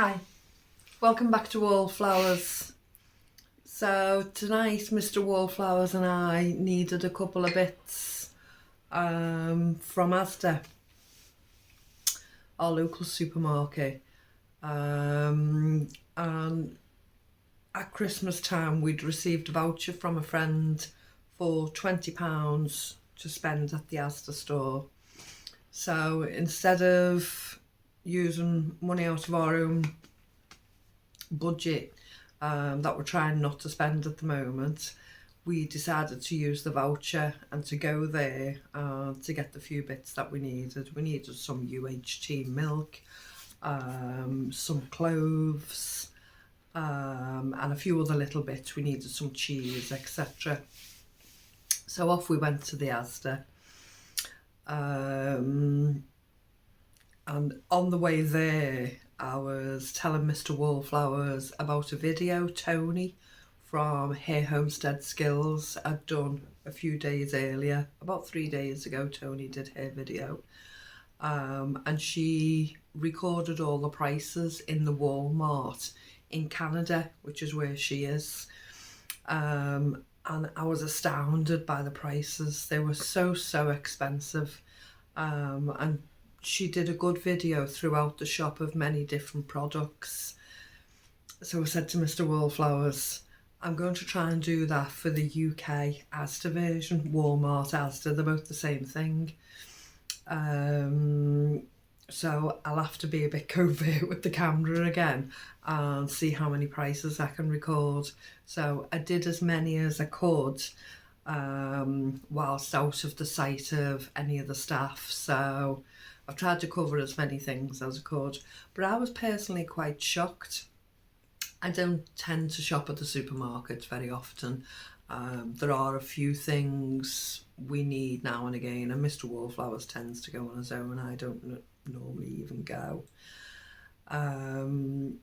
Hi, welcome back to Wallflowers. So tonight Mr. Wallflowers and I needed a couple of bits from Asda, our local supermarket. And at Christmas time we'd received a voucher from a friend for £20 to spend at the Asda store. So instead of using money out of our own budget that we're trying not to spend at the moment, we decided to use the voucher and to go there to get the few bits that we needed. We needed some UHT milk, some cloves, and a few other little bits. We needed some cheese, etc. So off we went to the Asda. And on the way there, I was telling Mr. Wallflowers about a video Tony from Hair Homestead Skills had done a few days earlier. About 3 days ago, Tony did her video. And she recorded all the prices in the Walmart in Canada, which is where she is. And I was astounded by the prices. They were so expensive. And she did a good video throughout the shop of many different products. So I said to Mr. Wallflowers, I'm going to try and do that for the UK Asda version. Walmart, Asda, they're both the same thing. So I'll have to be a bit covert with the camera again and see how many prices I can record. So I did as many as I could whilst out of the sight of any of the staff. So I've tried to cover as many things as I could, but I was personally quite shocked. I don't tend to shop at the supermarkets very often. There are a few things we need now and again, and Mr. Wallflowers tends to go on his own. I don't normally even go. And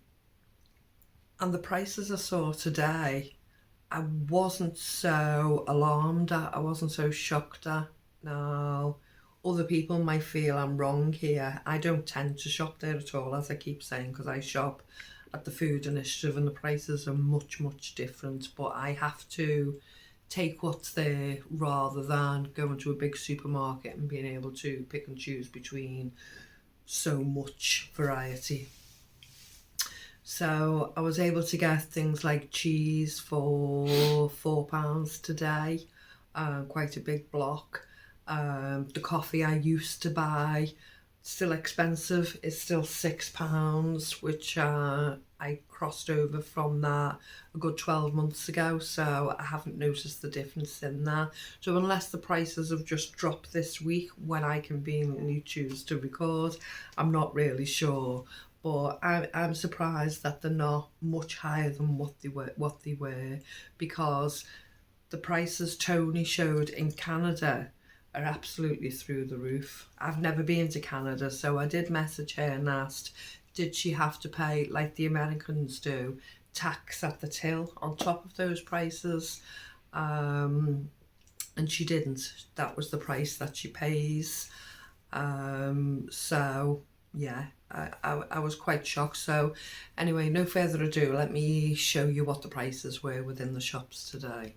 the prices I saw today, I wasn't so alarmed at, I wasn't so shocked at. Now, other people might feel I'm wrong here. I don't tend to shop there at all, as I keep saying, because I shop at the Food Initiative and the prices are much different, but I have to take what's there rather than going to a big supermarket and being able to pick and choose between so much variety. So I was able to get things like cheese for £4 today, quite a big block. The coffee I used to buy, still expensive, it's still £6, which I crossed over from that a good 12 months ago, so I haven't noticed the difference in that. So unless the prices have just dropped this week when I conveniently choose to record, I'm not really sure. But I'm surprised that they're not much higher than what they were, because the prices Tony showed in Canada are absolutely through the roof. I've never been to Canada, so I did message her and asked, did she have to pay, like the Americans do, tax at the till on top of those prices? And she didn't. That was the price that she pays. So yeah, I was quite shocked. So anyway, no further ado, let me show you what the prices were within the shops today.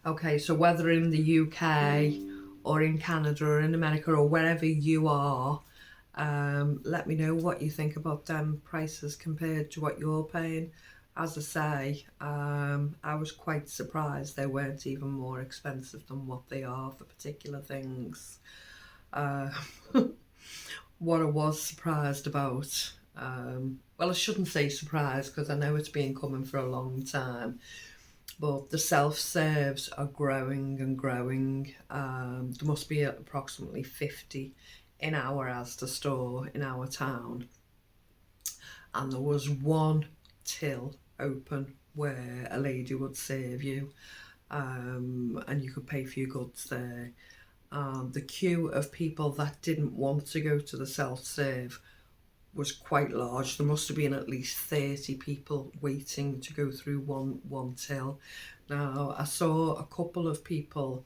Okay, so whether in the UK or in Canada or in America or wherever you are, let me know what you think about them prices compared to what you're paying. As I say, I was quite surprised they weren't even more expensive than what they are for particular things. Uh, what I was surprised about, well, I shouldn't say surprised because I know it's been coming for a long time, but the self-serves are growing and growing. There must be approximately 50 in our Asda store in our town, and there was one till open where a lady would serve you, and you could pay for your goods there. The queue of people that didn't want to go to the self-serve was quite large. There must have been at least 30 people waiting to go through one till. Now, I saw a couple of people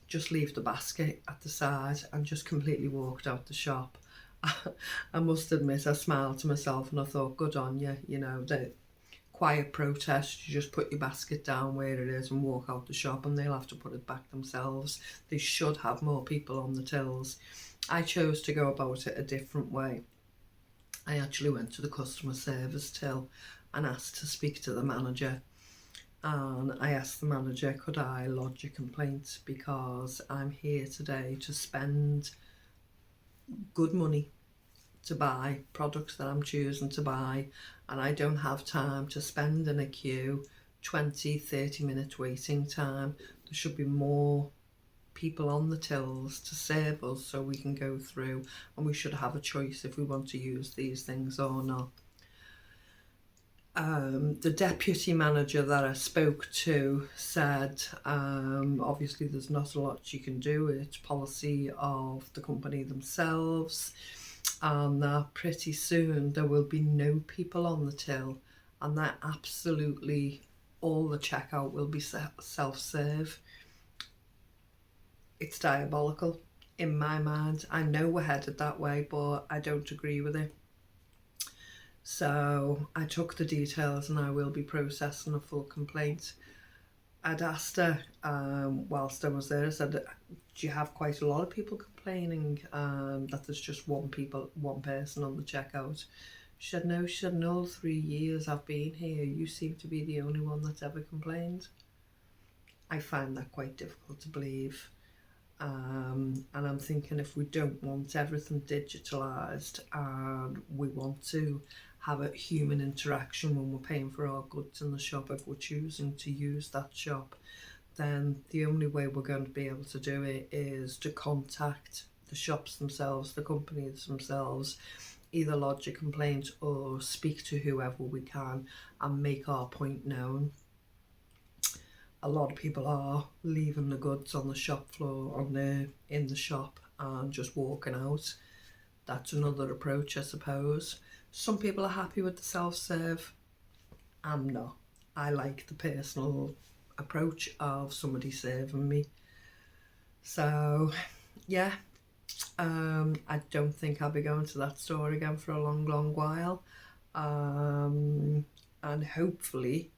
just leave the basket at the side and just completely walked out the shop. I must admit, I smiled to myself and I thought, good on you, you know, the quiet protest, you just put your basket down where it is and walk out the shop, and they'll have to put it back themselves. They should have more people on the tills. I chose to go about it a different way. I actually went to the customer service till and asked to speak to the manager. And I asked the manager, could I lodge a complaint because I'm here today to spend good money to buy products that I'm choosing to buy, and I don't have time to spend in a queue 20-30 minute waiting time. There should be more people on the tills to serve us so we can go through, and we should have a choice if we want to use these things or not. The deputy manager that I spoke to said, obviously there's not a lot you can do, it's policy of the company themselves, and that pretty soon there will be no people on the till, and that absolutely all the checkout will be self-serve. It's diabolical in my mind. I know we're headed that way, but I don't agree with it. So I took the details and I will be processing a full complaint. I'd asked her, whilst I was there, I said, do you have quite a lot of people complaining that there's just one person on the checkout? She said, no, she said, in all 3 years I've been here, you seem to be the only one that's ever complained. I find that quite difficult to believe. And I'm thinking, if we don't want everything digitalised and we want to have a human interaction when we're paying for our goods in the shop, if we're choosing to use that shop, then the only way we're going to be able to do it is to contact the shops themselves, the companies themselves, either lodge a complaint or speak to whoever we can and make our point known. A lot of people are leaving the goods on the shop floor, in the shop, and just walking out. That's another approach, I suppose. Some people are happy with the self-serve. I'm not. I like the personal approach of somebody serving me. So, yeah, I don't think I'll be going to that store again for a long, long while. And hopefully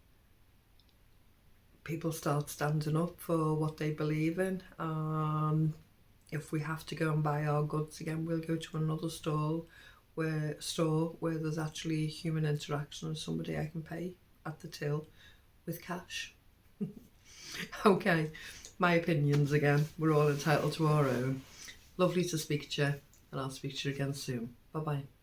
people start standing up for what they believe in. If we have to go and buy our goods again, we'll go to another store where there's actually human interaction and somebody I can pay at the till with cash. Okay, my opinions again. We're all entitled to our own. Lovely to speak to you, and I'll speak to you again soon. Bye bye.